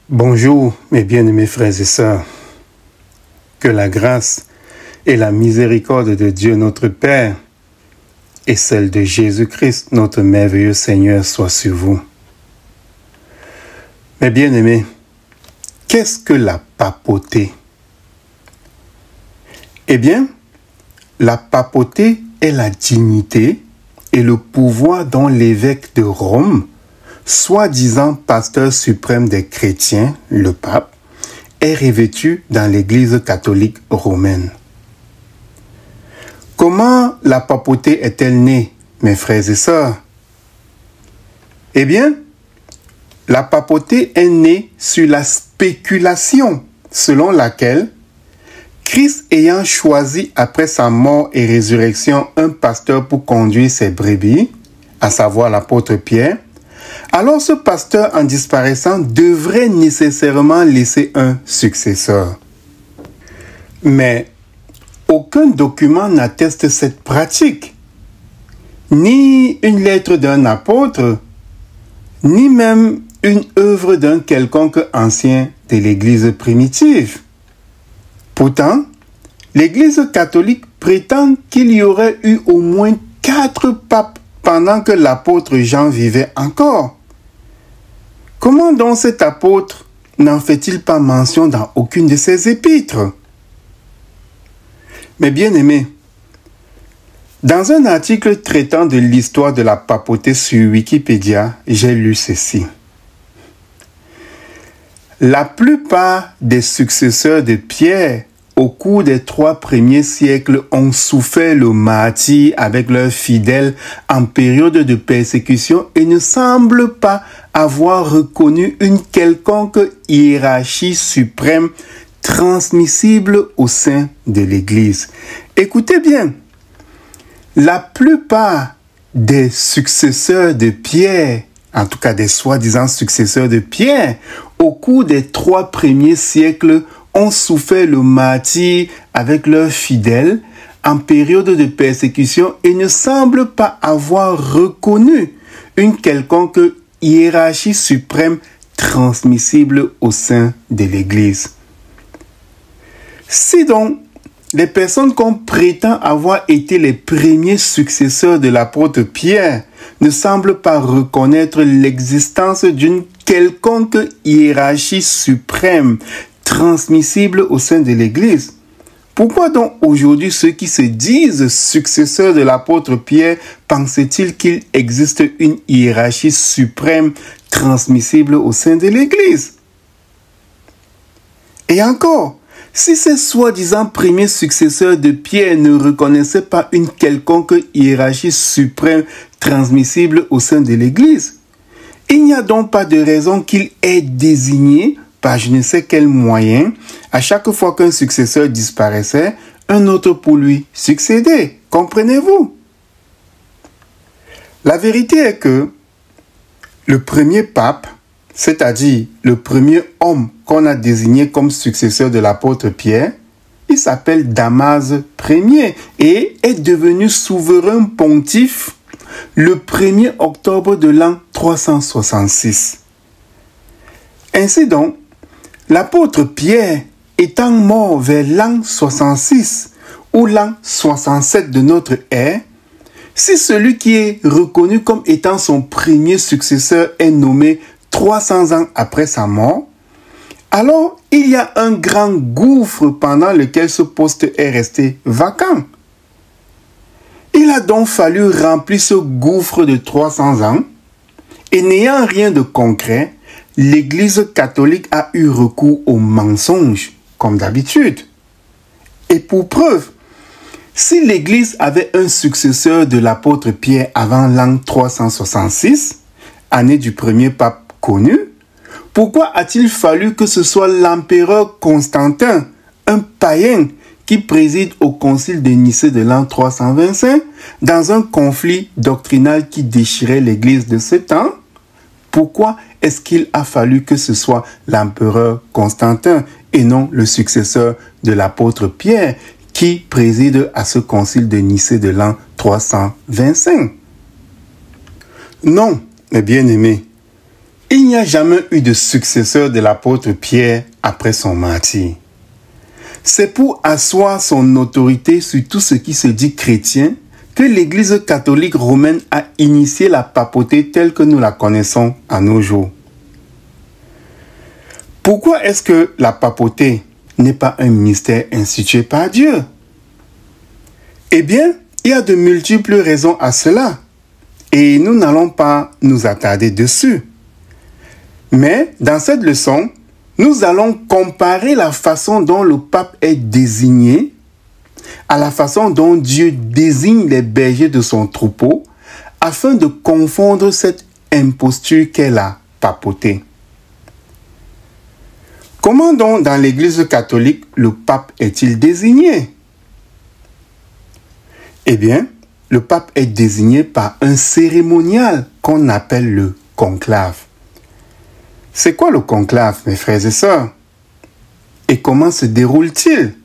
Bonjour, mes bien-aimés frères et sœurs. Que la grâce et la miséricorde de Dieu notre Père et celle de Jésus-Christ, notre merveilleux Seigneur, soient sur vous. Mes bien-aimés, qu'est-ce que la papauté? Eh bien, la papauté est la dignité et le pouvoir dont l'évêque de Rome, soi-disant pasteur suprême des chrétiens, le pape, est revêtu dans l'Église catholique romaine. Comment la papauté est-elle née, mes frères et sœurs? Eh bien, la papauté est née sur la spéculation selon laquelle Christ ayant choisi après sa mort et résurrection un pasteur pour conduire ses brebis, à savoir l'apôtre Pierre, alors ce pasteur en disparaissant devrait nécessairement laisser un successeur. Mais aucun document n'atteste cette pratique, ni une lettre d'un apôtre, ni même une œuvre d'un quelconque ancien de l'Église primitive. Pourtant, l'Église catholique prétend qu'il y aurait eu au moins 4 papes pendant que l'apôtre Jean vivait encore. Comment donc cet apôtre n'en fait-il pas mention dans aucune de ses épîtres? Mais bien aimés, dans un article traitant de l'histoire de la papauté sur Wikipédia, j'ai lu ceci. La plupart des successeurs de Pierre au cours des 3 premiers siècles ont souffert le martyre avec leurs fidèles en période de persécution et ne semblent pas avoir reconnu une quelconque hiérarchie suprême transmissible au sein de l'Église. Écoutez bien, la plupart des successeurs de Pierre, en tout cas des soi-disant successeurs de Pierre, au cours des 3 premiers siècles, ont souffert le martyre avec leurs fidèles en période de persécution et ne semblent pas avoir reconnu une quelconque hiérarchie suprême transmissible au sein de l'Église. Si donc les personnes qu'on prétend avoir été les premiers successeurs de l'apôtre Pierre ne semblent pas reconnaître l'existence d'une quelconque hiérarchie suprême transmissible au sein de l'Église, pourquoi donc aujourd'hui ceux qui se disent successeurs de l'apôtre Pierre pensent-ils qu'il existe une hiérarchie suprême transmissible au sein de l'Église? Et encore, si ces soi-disant premiers successeurs de Pierre ne reconnaissaient pas une quelconque hiérarchie suprême transmissible au sein de l'Église, il n'y a donc pas de raison qu'il ait désigné par je ne sais quel moyen, à chaque fois qu'un successeur disparaissait, un autre pour lui succéder. Comprenez-vous? La vérité est que le premier pape, c'est-à-dire le premier homme qu'on a désigné comme successeur de l'apôtre Pierre, il s'appelle Damaze Ier et est devenu souverain pontife le 1er octobre de l'an 366. Ainsi donc, l'apôtre Pierre étant mort vers l'an 66 ou l'an 67 de notre ère, si celui qui est reconnu comme étant son premier successeur est nommé 300 ans après sa mort, alors il y a un grand gouffre pendant lequel ce poste est resté vacant. Il a donc fallu remplir ce gouffre de 300 ans et n'ayant rien de concret, l'Église catholique a eu recours au mensonge, comme d'habitude. Et pour preuve, si l'Église avait un successeur de l'apôtre Pierre avant l'an 366, année du premier pape connu, pourquoi a-t-il fallu que ce soit l'empereur Constantin, un païen, qui préside au concile de Nicée de l'an 325, dans un conflit doctrinal qui déchirait l'Église de ce temps? Pourquoi est-ce qu'il a fallu que ce soit l'empereur Constantin et non le successeur de l'apôtre Pierre qui préside à ce concile de Nicée de l'an 325? Non, mes bien-aimés, Il n'y a jamais eu de successeur de l'apôtre Pierre après son martyre. C'est pour asseoir son autorité sur tout ce qui se dit chrétien que l'Église catholique romaine a initié la papauté telle que nous la connaissons à nos jours. Pourquoi est-ce que la papauté n'est pas un mystère institué par Dieu? Eh bien, il y a de multiples raisons à cela, et nous n'allons pas nous attarder dessus. Mais dans cette leçon, nous allons comparer la façon dont le pape est désigné à la façon dont Dieu désigne les bergers de son troupeau afin de confondre cette imposture qu'est la papauté. Comment donc dans l'Église catholique le pape est-il désigné? Eh bien, le pape est désigné par un cérémonial qu'on appelle le conclave. C'est quoi le conclave, mes frères et sœurs? Et comment se déroule-t-il?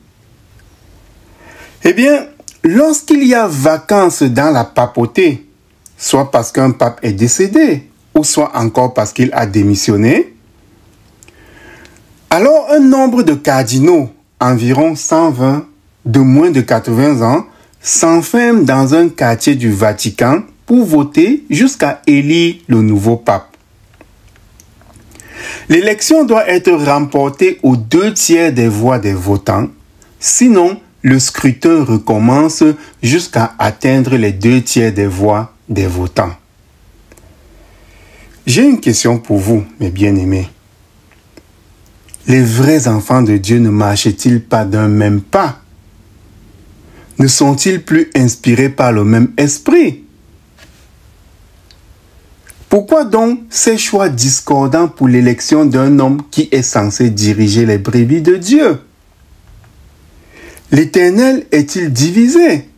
Eh bien, lorsqu'il y a vacances dans la papauté, soit parce qu'un pape est décédé, ou soit encore parce qu'il a démissionné, alors un nombre de cardinaux, environ 120, de moins de 80 ans, s'enferment dans un quartier du Vatican pour voter jusqu'à élire le nouveau pape. L'élection doit être remportée aux 2/3 des voix des votants, sinon le scrutin recommence jusqu'à atteindre les 2/3 des voix des votants. J'ai une question pour vous, mes bien-aimés. Les vrais enfants de Dieu ne marchent-ils pas d'un même pas? Ne sont-ils plus inspirés par le même esprit? Pourquoi donc ces choix discordants pour l'élection d'un homme qui est censé diriger les brebis de Dieu? L'Éternel est-il divisé?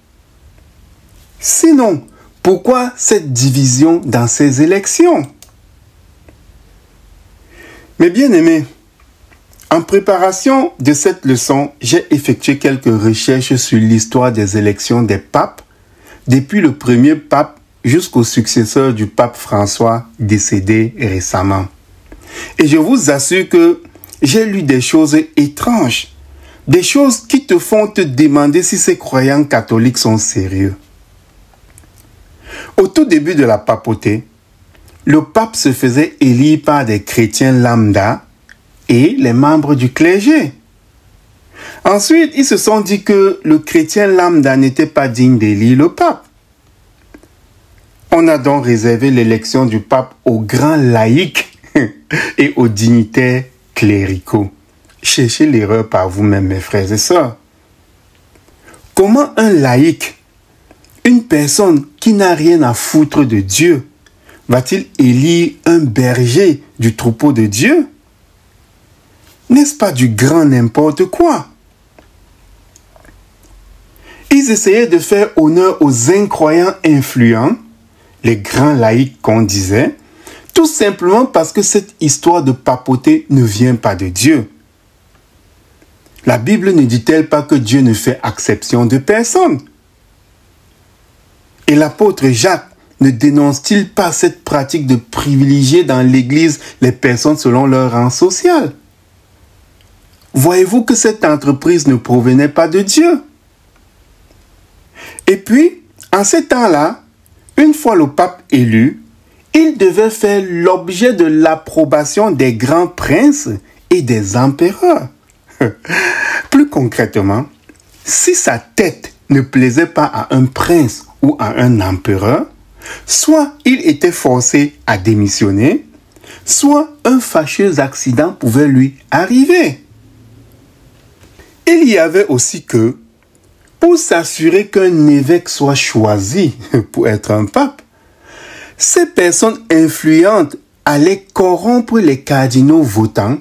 Sinon, pourquoi cette division dans ces élections? Mes bien-aimés, en préparation de cette leçon, j'ai effectué quelques recherches sur l'histoire des élections des papes, depuis le premier pape jusqu'au successeur du pape François décédé récemment. Et je vous assure que j'ai lu des choses étranges, des choses qui te font te demander si ces croyants catholiques sont sérieux. Au tout début de la papauté, le pape se faisait élire par des chrétiens lambda et les membres du clergé. Ensuite, ils se sont dit que le chrétien lambda n'était pas digne d'élire le pape. On a donc réservé l'élection du pape aux grands laïcs et aux dignitaires cléricaux. Cherchez l'erreur par vous-même, mes frères et sœurs. Comment un laïc, une personne qui n'a rien à foutre de Dieu, va-t-il élire un berger du troupeau de Dieu? N'est-ce pas du grand n'importe quoi? Ils essayaient de faire honneur aux incroyants influents, les grands laïcs qu'on disait, tout simplement parce que cette histoire de papauté ne vient pas de Dieu. La Bible ne dit-elle pas que Dieu ne fait exception de personne? Et l'apôtre Jacques ne dénonce-t-il pas cette pratique de privilégier dans l'Église les personnes selon leur rang social? Voyez-vous que cette entreprise ne provenait pas de Dieu? Et puis, en ces temps-là, une fois le pape élu, il devait faire l'objet de l'approbation des grands princes et des empereurs. Plus concrètement, si sa tête ne plaisait pas à un prince ou à un empereur, soit il était forcé à démissionner, soit un fâcheux accident pouvait lui arriver. Il y avait aussi que, pour s'assurer qu'un évêque soit choisi pour être un pape, ces personnes influentes allaient corrompre les cardinaux votants.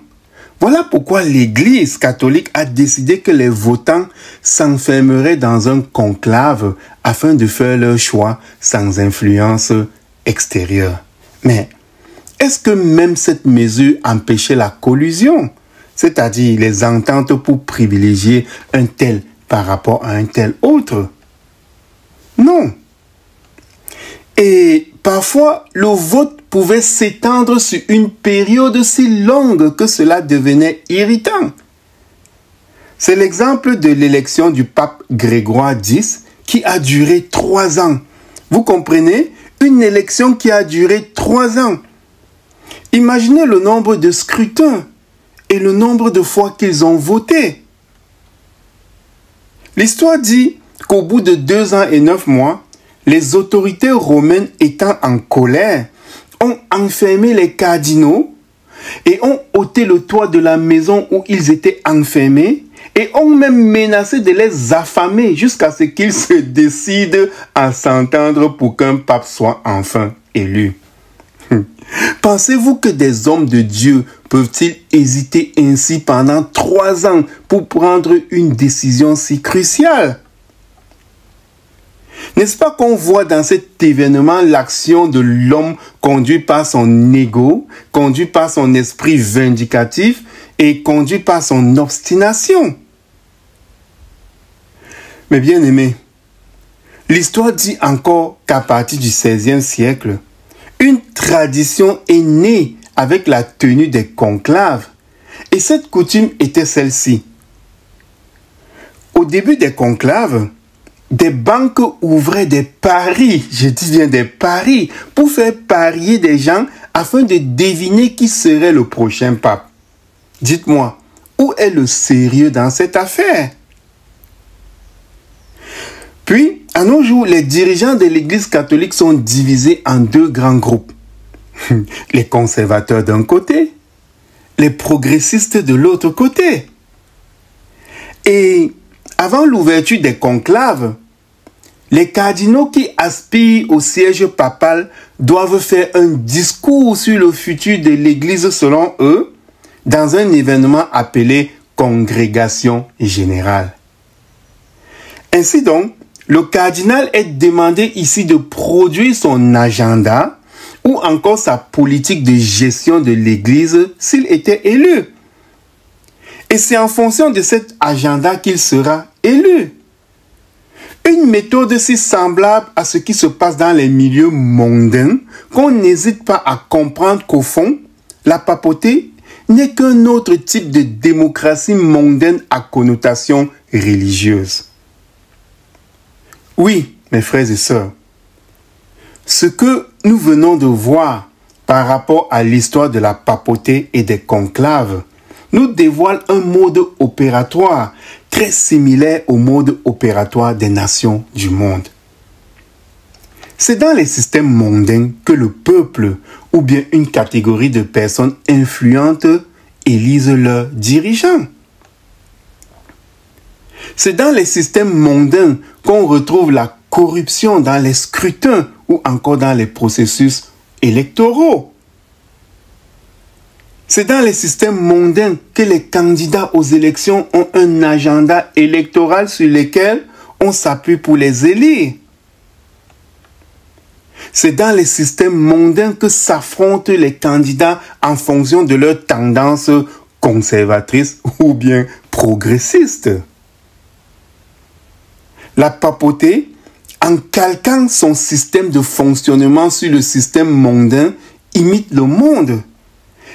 Voilà pourquoi l'Église catholique a décidé que les votants s'enfermeraient dans un conclave afin de faire leur choix sans influence extérieure. Mais est-ce que même cette mesure empêchait la collusion, c'est-à-dire les ententes pour privilégier un tel par rapport à un tel autre? Non. Et parfois le vote pouvait s'étendre sur une période si longue que cela devenait irritant. C'est l'exemple de l'élection du pape Grégoire X qui a duré 3 ans. Vous comprenez? Une élection qui a duré 3 ans. Imaginez le nombre de scrutins et le nombre de fois qu'ils ont voté. L'histoire dit qu'au bout de 2 ans et 9 mois, les autorités romaines étant en colère, ont enfermé les cardinaux et ont ôté le toit de la maison où ils étaient enfermés et ont même menacé de les affamer jusqu'à ce qu'ils se décident à s'entendre pour qu'un pape soit enfin élu. Pensez-vous que des hommes de Dieu peuvent-ils hésiter ainsi pendant 3 ans pour prendre une décision si cruciale? N'est-ce pas qu'on voit dans cet événement l'action de l'homme conduit par son ego, conduit par son esprit vindicatif et conduit par son obstination? Mais bien aimé, l'histoire dit encore qu'à partir du XVIe siècle, une tradition est née avec la tenue des conclaves. Et cette coutume était celle-ci. Au début des conclaves, des banques ouvraient des paris, je dis bien des paris, pour faire parier des gens afin de deviner qui serait le prochain pape. Dites-moi, où est le sérieux dans cette affaire? Puis, à nos jours, les dirigeants de l'Église catholique sont divisés en 2 grands groupes. Les conservateurs d'un côté, les progressistes de l'autre côté. Et avant l'ouverture des conclaves, les cardinaux qui aspirent au siège papal doivent faire un discours sur le futur de l'Église selon eux, dans un événement appelé congrégation générale. Ainsi donc, le cardinal est demandé ici de produire son agenda ou encore sa politique de gestion de l'Église s'il était élu. Et c'est en fonction de cet agenda qu'il sera élu. Une méthode si semblable à ce qui se passe dans les milieux mondains qu'on n'hésite pas à comprendre qu'au fond, la papauté n'est qu'un autre type de démocratie mondaine à connotation religieuse. Oui, mes frères et sœurs, ce que nous venons de voir par rapport à l'histoire de la papauté et des conclaves nous dévoile un mode opératoire très similaire au mode opératoire des nations du monde. C'est dans les systèmes mondains que le peuple ou bien une catégorie de personnes influentes élisent leurs dirigeants. C'est dans les systèmes mondains qu'on retrouve la corruption dans les scrutins ou encore dans les processus électoraux. C'est dans les systèmes mondains que les candidats aux élections ont un agenda électoral sur lequel on s'appuie pour les élire. C'est dans les systèmes mondains que s'affrontent les candidats en fonction de leurs tendances conservatrices ou bien progressistes. La papauté, en calquant son système de fonctionnement sur le système mondain, imite le monde.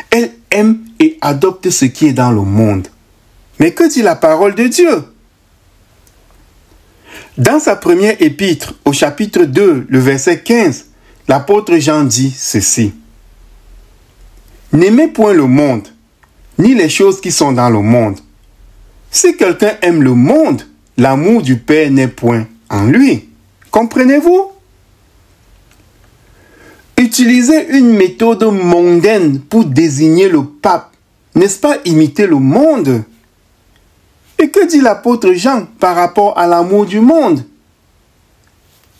Elle aime et adopte ce qui est dans le monde. Mais que dit la parole de Dieu? Dans sa première épître, au chapitre 2, le verset 15, l'apôtre Jean dit ceci. « N'aimez point le monde, ni les choses qui sont dans le monde. Si quelqu'un aime le monde, l'amour du Père n'est point en lui. » Comprenez-vous? Utiliser une méthode mondaine pour désigner le pape, n'est-ce pas imiter le monde? Et que dit l'apôtre Jean par rapport à l'amour du monde?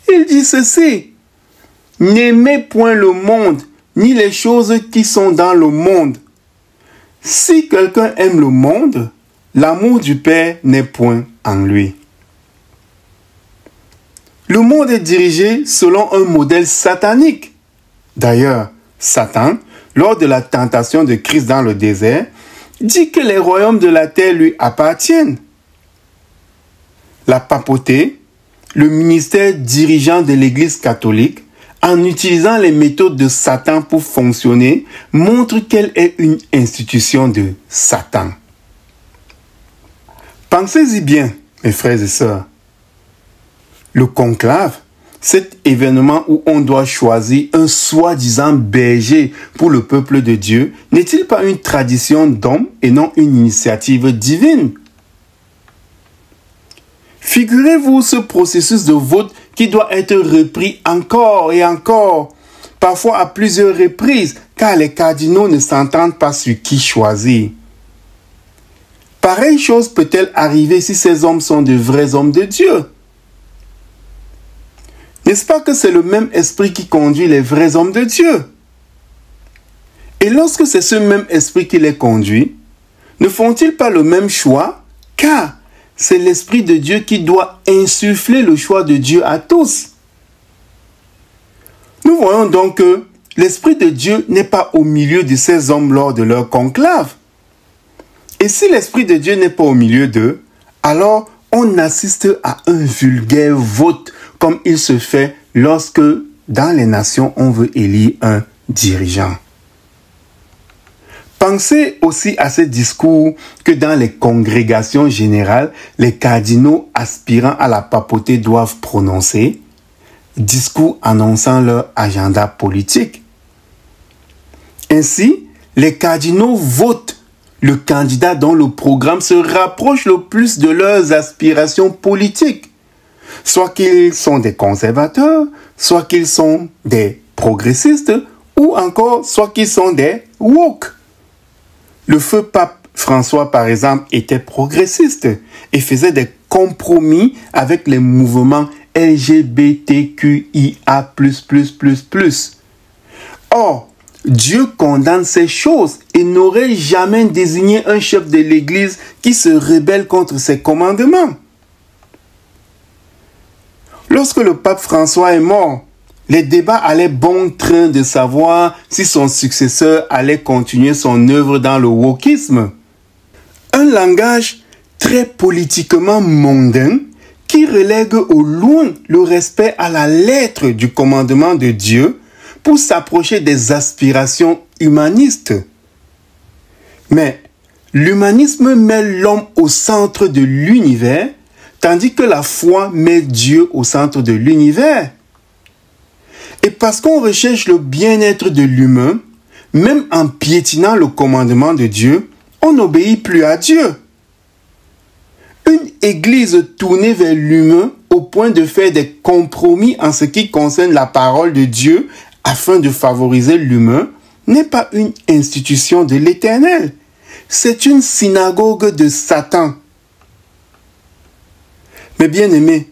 Il dit ceci. N'aimez point le monde, ni les choses qui sont dans le monde. Si quelqu'un aime le monde, l'amour du Père n'est point en lui. Le monde est dirigé selon un modèle satanique. D'ailleurs, Satan, lors de la tentation de Christ dans le désert, dit que les royaumes de la terre lui appartiennent. La papauté, le ministère dirigeant de l'Église catholique, en utilisant les méthodes de Satan pour fonctionner, montre qu'elle est une institution de Satan. Pensez-y bien, mes frères et sœurs. Le conclave, cet événement où on doit choisir un soi-disant berger pour le peuple de Dieu, n'est-il pas une tradition d'homme et non une initiative divine? Figurez-vous ce processus de vote qui doit être repris encore et encore, parfois à plusieurs reprises, car les cardinaux ne s'entendent pas sur qui choisir. Pareille chose peut-elle arriver si ces hommes sont de vrais hommes de Dieu? N'est-ce pas que c'est le même esprit qui conduit les vrais hommes de Dieu? Et lorsque c'est ce même esprit qui les conduit, ne font-ils pas le même choix? Car c'est l'Esprit de Dieu qui doit insuffler le choix de Dieu à tous. Nous voyons donc que l'Esprit de Dieu n'est pas au milieu de ces hommes lors de leur conclave. Et si l'Esprit de Dieu n'est pas au milieu d'eux, alors on assiste à un vulgaire vote comme il se fait lorsque dans les nations on veut élire un dirigeant. Pensez aussi à ces discours que dans les congrégations générales, les cardinaux aspirant à la papauté doivent prononcer, discours annonçant leur agenda politique. Ainsi, les cardinaux votent le candidat dont le programme se rapproche le plus de leurs aspirations politiques, soit qu'ils sont des conservateurs, soit qu'ils sont des progressistes, ou encore soit qu'ils sont des woke. Le feu pape François, par exemple, était progressiste et faisait des compromis avec les mouvements LGBTQIA++++. Or, Dieu condamne ces choses et n'aurait jamais désigné un chef de l'Église qui se rebelle contre ses commandements. Lorsque le pape François est mort, les débats allaient bon train de savoir si son successeur allait continuer son œuvre dans le wokisme. Un langage très politiquement mondain qui relègue au loin le respect à la lettre du commandement de Dieu pour s'approcher des aspirations humanistes. Mais l'humanisme met l'homme au centre de l'univers, tandis que la foi met Dieu au centre de l'univers. Et parce qu'on recherche le bien-être de l'humain, même en piétinant le commandement de Dieu, on n'obéit plus à Dieu. Une église tournée vers l'humain au point de faire des compromis en ce qui concerne la parole de Dieu afin de favoriser l'humain n'est pas une institution de l'Éternel. C'est une synagogue de Satan. Mais bien aimés,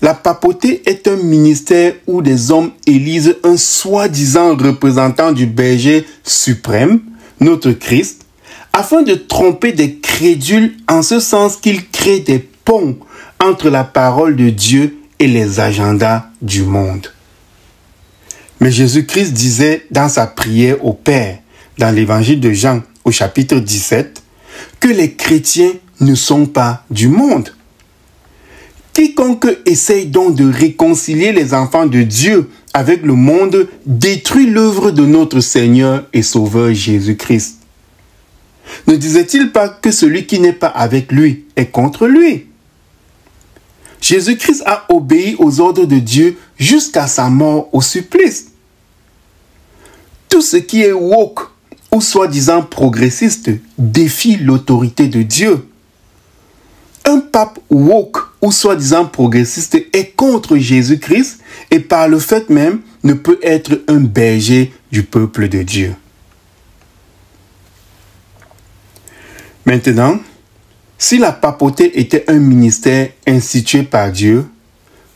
la papauté est un ministère où des hommes élisent un soi-disant représentant du berger suprême, notre Christ, afin de tromper des crédules en ce sens qu'ils créent des ponts entre la parole de Dieu et les agendas du monde. Mais Jésus-Christ disait dans sa prière au Père, dans l'évangile de Jean au chapitre 17, que les chrétiens ne sont pas du monde. Quiconque essaye donc de réconcilier les enfants de Dieu avec le monde détruit l'œuvre de notre Seigneur et Sauveur Jésus-Christ. Ne disait-il pas que celui qui n'est pas avec lui est contre lui? Jésus-Christ a obéi aux ordres de Dieu jusqu'à sa mort au supplice. Tout ce qui est woke ou soi-disant progressiste défie l'autorité de Dieu. Un pape woke ou soi-disant progressiste est contre Jésus-Christ et par le fait même ne peut être un berger du peuple de Dieu. Maintenant, si la papauté était un ministère institué par Dieu,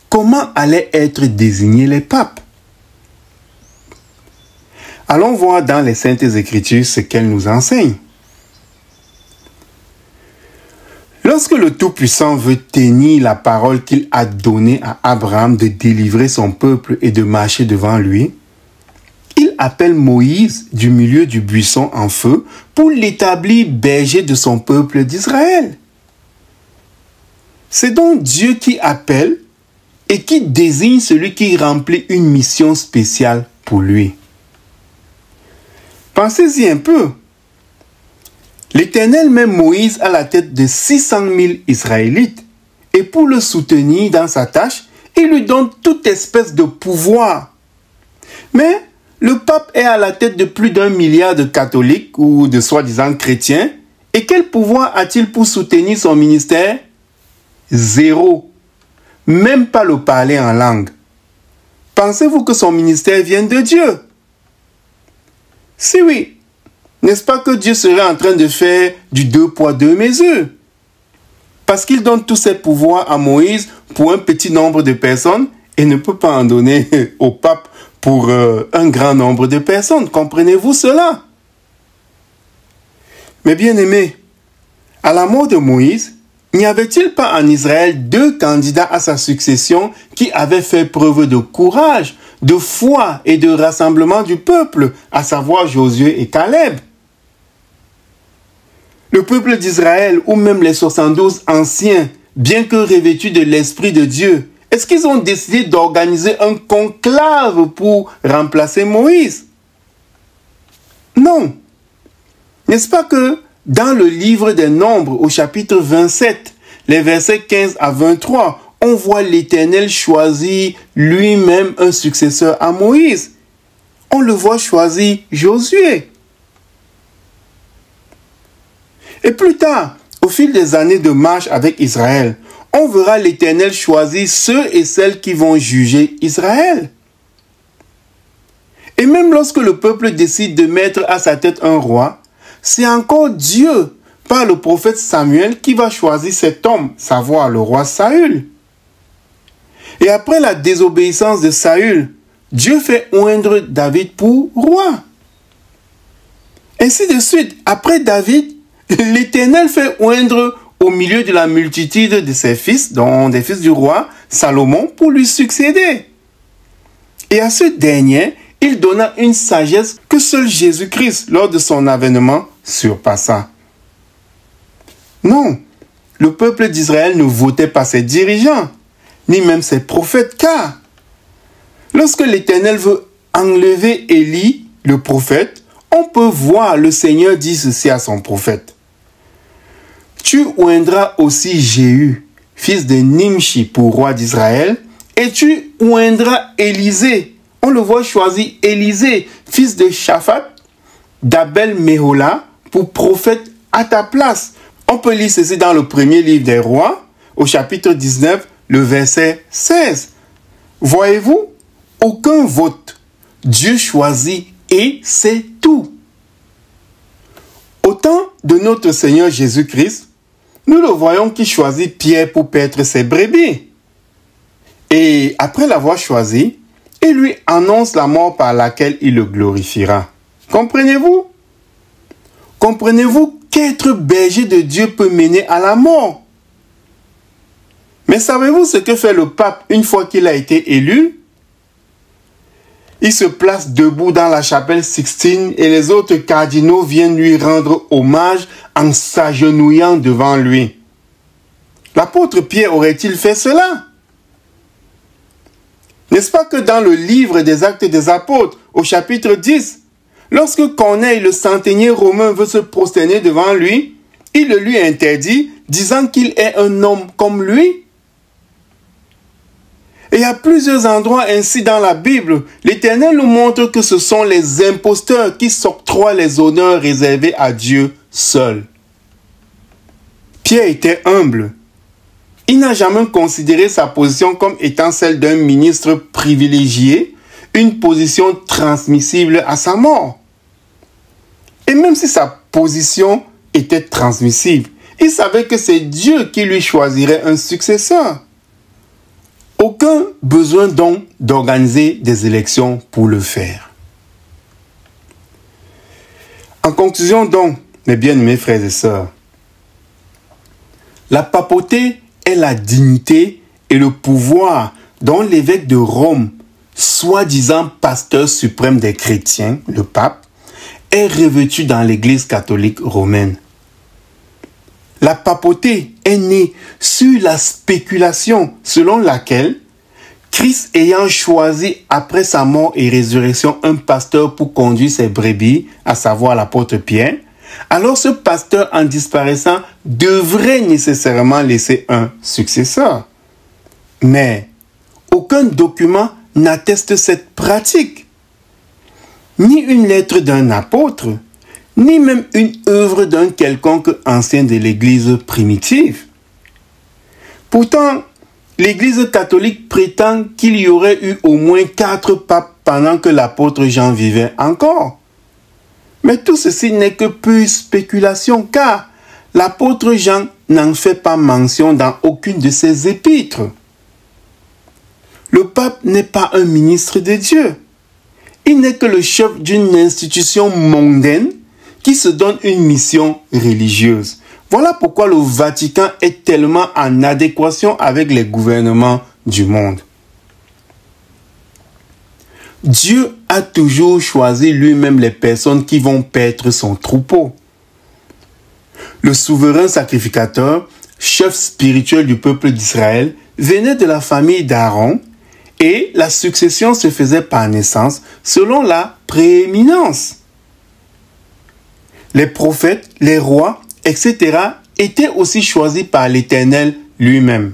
comment allaient être désignés les papes? Allons voir dans les Saintes Écritures ce qu'elles nous enseignent. Lorsque le Tout-Puissant veut tenir la parole qu'il a donnée à Abraham de délivrer son peuple et de marcher devant lui, il appelle Moïse du milieu du buisson en feu pour l'établir berger de son peuple d'Israël. C'est donc Dieu qui appelle et qui désigne celui qui remplit une mission spéciale pour lui. Pensez-y un peu. L'Éternel met Moïse à la tête de 600 000 Israélites et pour le soutenir dans sa tâche, il lui donne toute espèce de pouvoir. Mais le pape est à la tête de plus d'1 milliard de catholiques ou de soi-disant chrétiens. Et quel pouvoir a-t-il pour soutenir son ministère? Zéro. Même pas le parler en langue. Pensez-vous que son ministère vient de Dieu? Si oui, n'est-ce pas que Dieu serait en train de faire du 2 poids 2 mesures? Parce qu'il donne tous ses pouvoirs à Moïse pour un petit nombre de personnes et ne peut pas en donner au pape pour un grand nombre de personnes. Comprenez-vous cela? Mais bien aimés, à la mort de Moïse, n'y avait-il pas en Israël 2 candidats à sa succession qui avaient fait preuve de courage, de foi et de rassemblement du peuple, à savoir Josué et Caleb? Le peuple d'Israël ou même les 72 anciens, bien que revêtus de l'Esprit de Dieu, est-ce qu'ils ont décidé d'organiser un conclave pour remplacer Moïse? Non. N'est-ce pas que dans le livre des Nombres, au chapitre 27, les versets 15 à 23, on voit l'Éternel choisir lui-même un successeur à Moïse. On le voit choisir Josué. Et plus tard, au fil des années de marche avec Israël, on verra l'Éternel choisir ceux et celles qui vont juger Israël. Et même lorsque le peuple décide de mettre à sa tête un roi, c'est encore Dieu, par le prophète Samuel, qui va choisir cet homme, savoir le roi Saül. Et après la désobéissance de Saül, Dieu fait oindre David pour roi. Ainsi de suite, après David, l'Éternel fait oindre au milieu de la multitude de ses fils, dont des fils du roi, Salomon, pour lui succéder. Et à ce dernier, il donna une sagesse que seul Jésus-Christ, lors de son avènement, surpassa. Non, le peuple d'Israël ne votait pas ses dirigeants, ni même ses prophètes, car lorsque l'Éternel veut enlever Élie, le prophète, on peut voir le Seigneur dire ceci à son prophète. Tu oindras aussi Jéhu, fils de Nimshi, pour roi d'Israël, et tu oindras Élisée. On le voit choisir Élisée, fils de Shaphat, d'Abel Méhola, pour prophète à ta place. On peut lire ceci dans le premier livre des rois, au chapitre 19, le verset 16. Voyez-vous, aucun vote. Dieu choisit et c'est tout. Au temps de notre Seigneur Jésus-Christ, nous le voyons qui choisit Pierre pour paître ses brebis. Et après l'avoir choisi, il lui annonce la mort par laquelle il le glorifiera. Comprenez-vous? Comprenez-vous qu'être berger de Dieu peut mener à la mort? Mais savez-vous ce que fait le pape une fois qu'il a été élu? Il se place debout dans la chapelle Sixtine et les autres cardinaux viennent lui rendre hommage en s'agenouillant devant lui. L'apôtre Pierre aurait-il fait cela? N'est-ce pas que dans le livre des Actes des Apôtres, au chapitre 10, lorsque Corneille, le centenier romain, veut se prosterner devant lui, il le lui interdit, disant qu'il est un homme comme lui? Et à plusieurs endroits ainsi dans la Bible, l'Éternel nous montre que ce sont les imposteurs qui s'octroient les honneurs réservés à Dieu seul. Pierre était humble. Il n'a jamais considéré sa position comme étant celle d'un ministre privilégié, une position transmissible à sa mort. Et même si sa position était transmissible, il savait que c'est Dieu qui lui choisirait un successeur. Aucun besoin donc d'organiser des élections pour le faire. En conclusion donc, mes bien-aimés frères et sœurs, la papauté est la dignité et le pouvoir dont l'évêque de Rome, soi-disant pasteur suprême des chrétiens, le pape, est revêtu dans l'Église catholique romaine. La papauté est née sur la spéculation selon laquelle Christ ayant choisi après sa mort et résurrection un pasteur pour conduire ses brebis, à savoir l'apôtre Pierre, alors ce pasteur en disparaissant devrait nécessairement laisser un successeur. Mais aucun document n'atteste cette pratique. Ni une lettre d'un apôtre, ni même une œuvre d'un quelconque ancien de l'Église primitive. Pourtant, l'Église catholique prétend qu'il y aurait eu au moins 4 papes pendant que l'apôtre Jean vivait encore. Mais tout ceci n'est que pure spéculation, car l'apôtre Jean n'en fait pas mention dans aucune de ses épîtres. Le pape n'est pas un ministre de Dieu. Il n'est que le chef d'une institution mondaine qui se donne une mission religieuse. Voilà pourquoi le Vatican est tellement en adéquation avec les gouvernements du monde. Dieu a toujours choisi lui-même les personnes qui vont paître son troupeau. Le souverain sacrificateur, chef spirituel du peuple d'Israël, venait de la famille d'Aaron et la succession se faisait par naissance selon la prééminence. Les prophètes, les rois, etc. étaient aussi choisis par l'Éternel lui-même.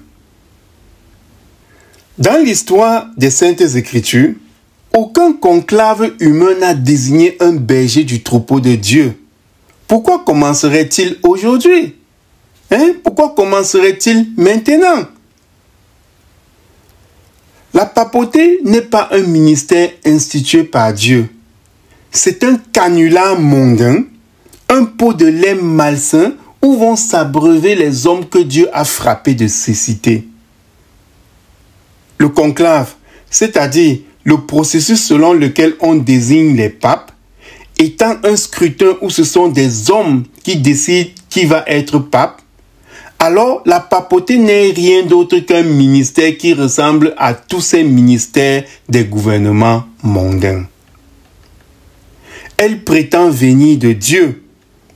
Dans l'histoire des Saintes Écritures, aucun conclave humain n'a désigné un berger du troupeau de Dieu. Pourquoi commencerait-il aujourd'hui? Pourquoi commencerait-il maintenant? La papauté n'est pas un ministère institué par Dieu. C'est un canular mondain, un pot de lait malsain où vont s'abreuver les hommes que Dieu a frappés de cécité. Le conclave, c'est-à-dire le processus selon lequel on désigne les papes, étant un scrutin où ce sont des hommes qui décident qui va être pape, alors la papauté n'est rien d'autre qu'un ministère qui ressemble à tous ces ministères des gouvernements mondains. Elle prétend venir de Dieu,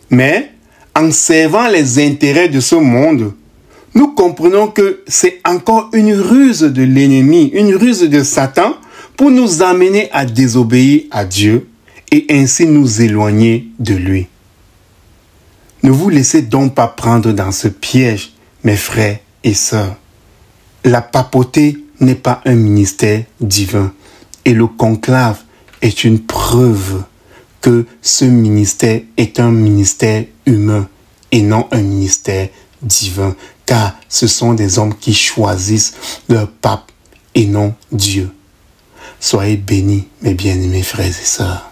mais en servant les intérêts de ce monde, nous comprenons que c'est encore une ruse de l'ennemi, une ruse de Satan pour nous amener à désobéir à Dieu et ainsi nous éloigner de lui. Ne vous laissez donc pas prendre dans ce piège, mes frères et sœurs. La papauté n'est pas un ministère divin et le conclave est une preuve que ce ministère est un ministère humain et non un ministère divin, car ce sont des hommes qui choisissent leur pape et non Dieu. Soyez bénis, mes bien-aimés frères et sœurs.